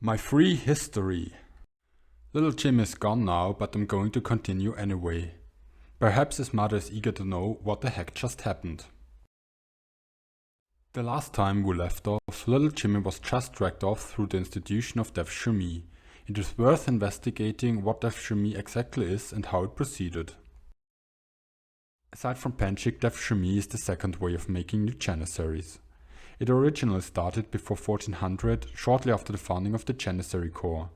My free history. Little Jim is gone now, but I'm going to continue anyway. Perhaps his mother is eager to know what the heck just happened. The last time we left off, little Jimmy was just dragged off through the institution of Devshirme. It is worth investigating what Devshirme exactly is and how it proceeded. Aside from Panchik, Devshirme is the second way of making new Janissaries. It originally started before 1400, shortly after the founding of the Janissary Corps.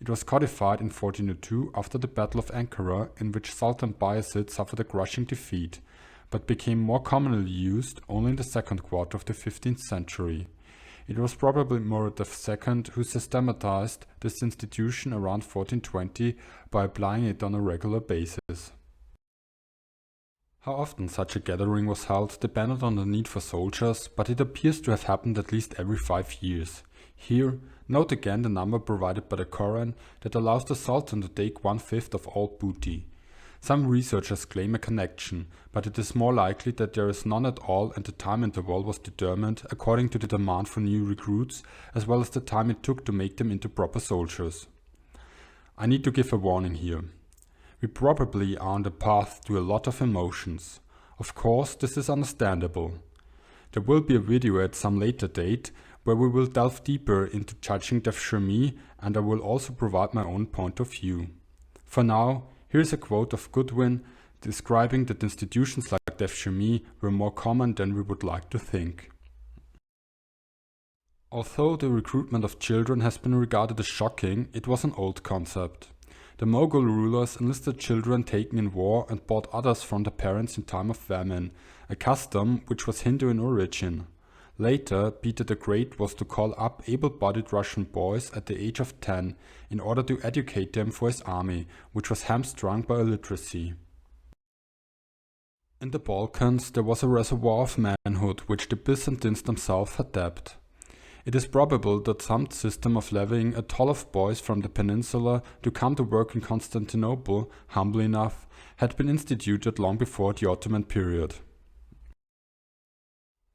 It was codified in 1402 after the Battle of Ankara, in which Sultan Bayezid suffered a crushing defeat, but became more commonly used only in the second quarter of the 15th century. It was probably Murad II who systematized this institution around 1420 by applying it on a regular basis. How often such a gathering was held depended on the need for soldiers, but it appears to have happened at least every 5 years. Here, note again the number provided by the Quran that allows the Sultan to take 1/5 of all booty. Some researchers claim a connection, but it is more likely that there is none at all, and the time interval was determined according to the demand for new recruits as well as the time it took to make them into proper soldiers. I need to give a warning here. We probably are on the path to a lot of emotions. Of course, this is understandable. There will be a video at some later date where we will delve deeper into judging Devshirme, and I will also provide my own point of view. For now, here is a quote of Goodwin describing that institutions like Devshirme were more common than we would like to think. Although the recruitment of children has been regarded as shocking, it was an old concept. The Mughal rulers enlisted children taken in war and bought others from their parents in time of famine, a custom which was Hindu in origin. Later, Peter the Great was to call up able-bodied Russian boys at the age of 10 in order to educate them for his army, which was hamstrung by illiteracy. In the Balkans, there was a reservoir of manhood which the Byzantines themselves had tapped. It is probable that some system of levying a toll of boys from the peninsula to come to work in Constantinople, humbly enough, had been instituted long before the Ottoman period.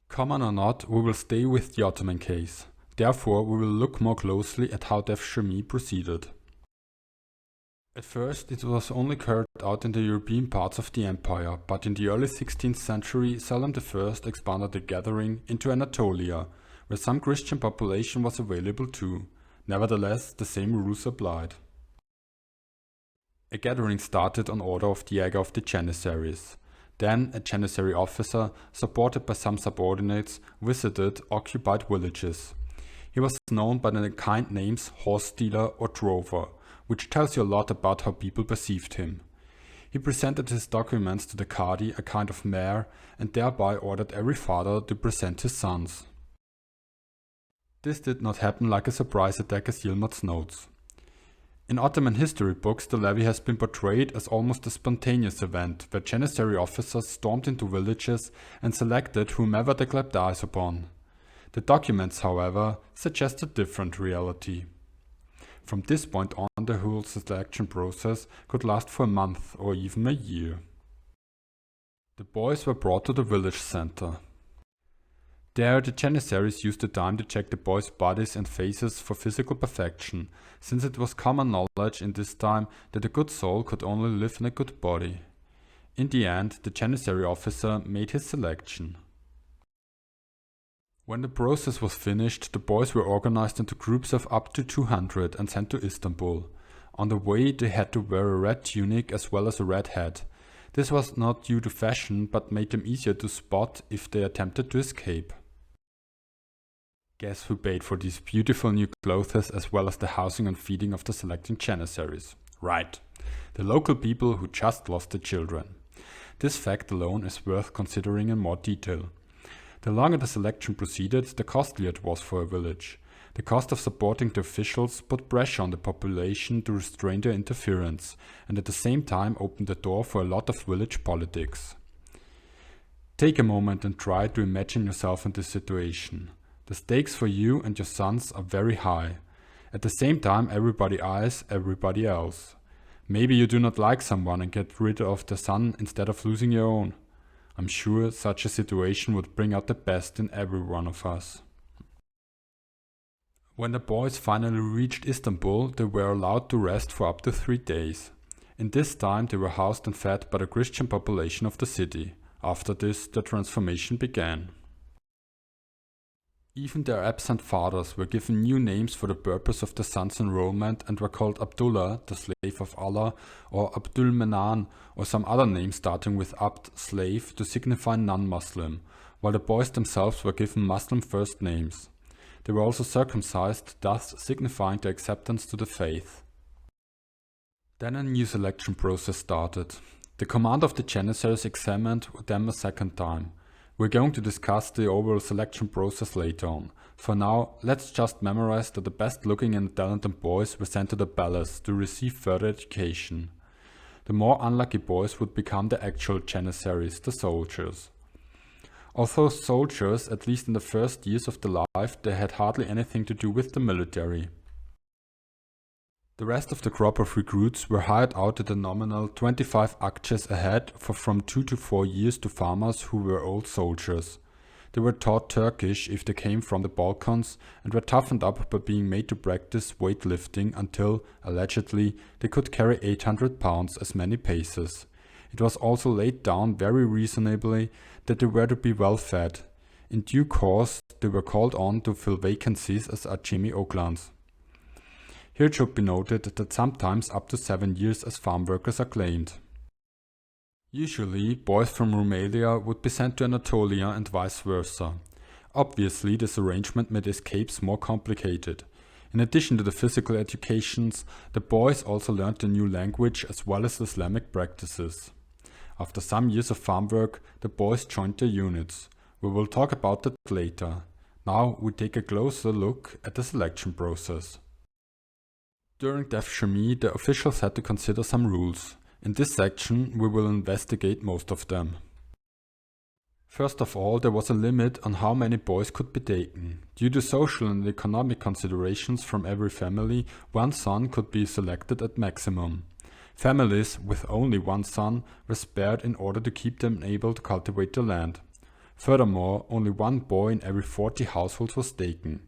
Common or not, we will stay with the Ottoman case. Therefore, we will look more closely at how Devshirme proceeded. At first, it was only carried out in the European parts of the empire, but in the early 16th century, Selim I expanded the gathering into Anatolia, where some Christian population was available too. Nevertheless, the same rules applied. A gathering started on order of the Aga of the Janissaries. Then a Janissary officer, supported by some subordinates, visited occupied villages. He was known by the kind names horse stealer or drover, which tells you a lot about how people perceived him. He presented his documents to the Qadi, a kind of mayor, and thereby ordered every father to present his sons. This did not happen like a surprise attack as Yilmaz notes. In Ottoman history books, the levy has been portrayed as almost a spontaneous event, where Janissary officers stormed into villages and selected whomever they clapped eyes upon. The documents, however, suggest a different reality. From this point on, the whole selection process could last for a month or even a year. The boys were brought to the village center. There, the Janissaries used the time to check the boys' bodies and faces for physical perfection, since it was common knowledge in this time that a good soul could only live in a good body. In the end, the Janissary officer made his selection. When the process was finished, the boys were organized into groups of up to 200 and sent to Istanbul. On the way, they had to wear a red tunic as well as a red hat. This was not due to fashion, but made them easier to spot if they attempted to escape. Guess who paid for these beautiful new clothes as well as the housing and feeding of the selecting Janissaries? Right, the local people who just lost their children. This fact alone is worth considering in more detail. The longer the selection proceeded, the costlier it was for a village. The cost of supporting the officials put pressure on the population to restrain their interference, and at the same time opened the door for a lot of village politics. Take a moment and try to imagine yourself in this situation. The stakes for you and your sons are very high. At the same time, everybody eyes everybody else. Maybe you do not like someone and get rid of their son instead of losing your own. I'm sure such a situation would bring out the best in every one of us. When the boys finally reached Istanbul, they were allowed to rest for up to 3 days. In this time they were housed and fed by the Christian population of the city. After this, the transformation began. Even their absent fathers were given new names for the purpose of the son's enrollment and were called Abdullah, the slave of Allah, or Abdul Menan, or some other name starting with Abd, slave, to signify non-Muslim, while the boys themselves were given Muslim first names. They were also circumcised, thus signifying their acceptance to the faith. Then a new selection process started. The commander of the Janissaries examined them a second time. We're going to discuss the overall selection process later on. For now, let's just memorize that the best looking and talented boys were sent to the palace to receive further education. The more unlucky boys would become the actual Janissaries, the soldiers. Although soldiers, at least in the first years of their life, they had hardly anything to do with the military. The rest of the crop of recruits were hired out at a nominal 25 akçes a head for from 2 to 4 years to farmers who were old soldiers. They were taught Turkish if they came from the Balkans and were toughened up by being made to practice weightlifting until, allegedly, they could carry 800 pounds as many paces. It was also laid down very reasonably that they were to be well fed. In due course, they were called on to fill vacancies as acemi oglans. Here it should be noted that sometimes up to 7 years as farm workers are claimed. Usually, boys from Romania would be sent to Anatolia and vice versa. Obviously, this arrangement made escapes more complicated. In addition to the physical educations, the boys also learned the new language as well as Islamic practices. After some years of farm work, the boys joined their units. We will talk about that later. Now we take a closer look at the selection process. During Devshirme, the officials had to consider some rules. In this section, we will investigate most of them. First of all, there was a limit on how many boys could be taken. Due to social and economic considerations from every family, one son could be selected at maximum. Families with only one son were spared in order to keep them able to cultivate the land. Furthermore, only one boy in every 40 households was taken.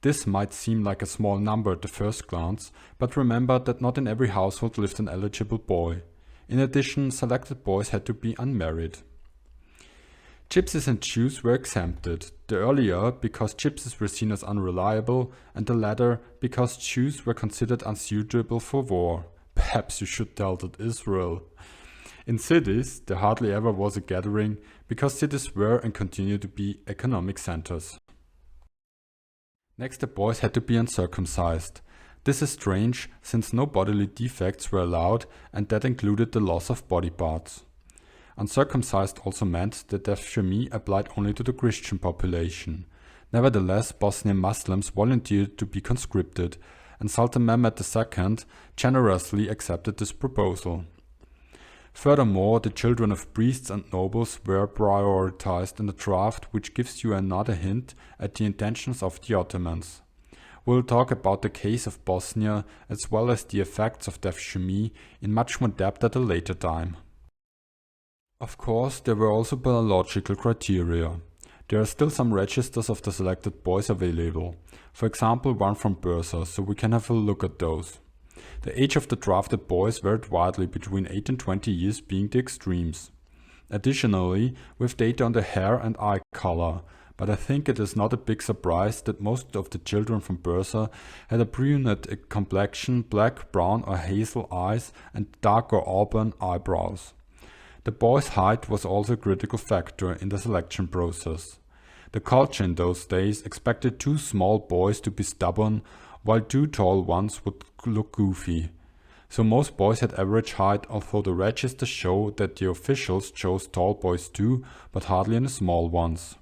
This might seem like a small number at the first glance, but remember that not in every household lived an eligible boy. In addition, selected boys had to be unmarried. Gypsies and Jews were exempted, the earlier because gypsies were seen as unreliable, and the latter because Jews were considered unsuitable for war. Perhaps you should tell that Israel. In cities, there hardly ever was a gathering, because cities were and continue to be economic centers. Next, the boys had to be uncircumcised. This is strange, since no bodily defects were allowed, and that included the loss of body parts. Uncircumcised also meant that Devshirme applied only to the Christian population. Nevertheless, Bosnian Muslims volunteered to be conscripted, and Sultan Mehmed II generously accepted this proposal. Furthermore, the children of priests and nobles were prioritized in the draft, which gives you another hint at the intentions of the Ottomans. We'll talk about the case of Bosnia as well as the effects of Devshirme in much more depth at a later time. Of course, there were also biological criteria. There are still some registers of the selected boys available, for example one from Bursa, so we can have a look at those. The age of the drafted boys varied widely, between 8 and 20 years being the extremes. Additionally, we have data on the hair and eye color, but I think it is not a big surprise that most of the children from Bursa had a brunette complexion, black, brown or hazel eyes and dark or auburn eyebrows. The boy's height was also a critical factor in the selection process. The culture in those days expected 2 small boys to be stubborn, while 2 tall ones would look goofy. So most boys had average height, although the registers show that the officials chose tall boys too, but hardly any small ones.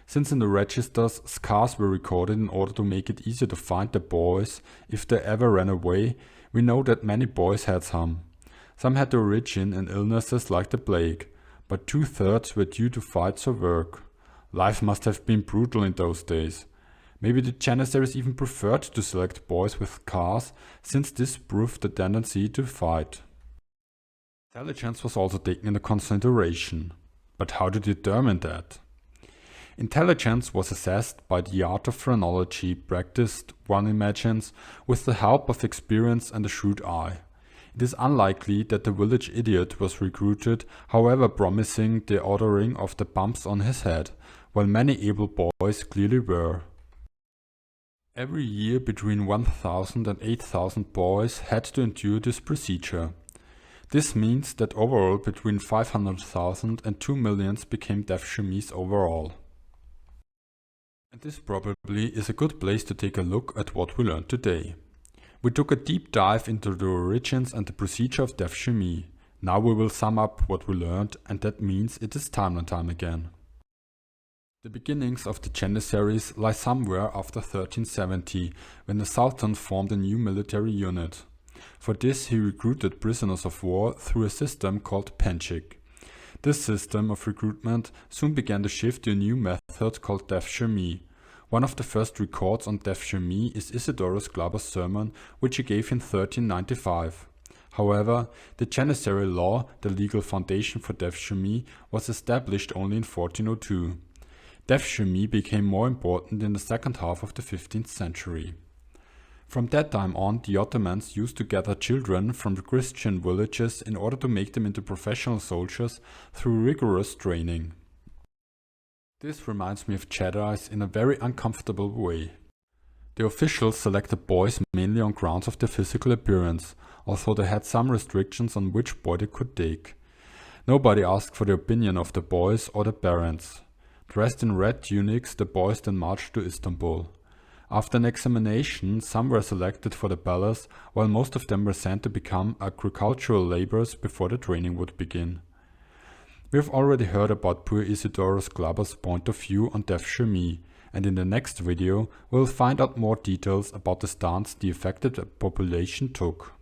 Since in the registers scars were recorded in order to make it easier to find the boys if they ever ran away, we know that many boys had some. Some had their origin in illnesses like the plague, but 2/3 were due to fights or work. Life must have been brutal in those days. Maybe the Janissaries even preferred to select boys with scars, since this proved the tendency to fight. Intelligence was also taken into consideration. But how to determine that? Intelligence was assessed by the art of phrenology practiced, one imagines, with the help of experience and a shrewd eye. It is unlikely that the village idiot was recruited, however promising the ordering of the bumps on his head, while many able boys clearly were. Every year between 1,000 and 8,000 boys had to endure this procedure. This means that overall between 500,000 and 2 million became Devshirmes overall. And this probably is a good place to take a look at what we learned today. We took a deep dive into the origins and the procedure of Devshirme. Now we will sum up what we learned, and that means it is time and time again. The beginnings of the Janissaries lie somewhere after 1370, when the Sultan formed a new military unit. For this he recruited prisoners of war through a system called penchik. This system of recruitment soon began to shift to a new method called Devshirme. One of the first records on Devshirme is Isidorus Glaber's sermon, which he gave in 1395. However, the Janissary law, the legal foundation for Devshirme, was established only in 1402. Devshirme became more important in the second half of the 15th century. From that time on, the Ottomans used to gather children from the Christian villages in order to make them into professional soldiers through rigorous training. This reminds me of Janissaries in a very uncomfortable way. The officials selected boys mainly on grounds of their physical appearance, although they had some restrictions on which boy they could take. Nobody asked for the opinion of the boys or their parents. Dressed in red tunics, the boys then marched to Istanbul. After an examination, some were selected for the palace, while most of them were sent to become agricultural laborers before the training would begin. We have already heard about poor Isidorus Glaber's point of view on Devshirme, and in the next video we will find out more details about the stance the affected population took.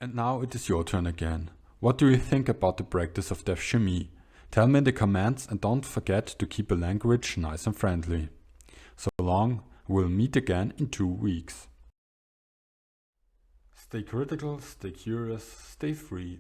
And now it is your turn again. What do you think about the practice of Devshirme? Tell me in the comments, and don't forget to keep the language nice and friendly. So long, we'll meet again in 2 weeks. Stay critical, stay curious, stay free.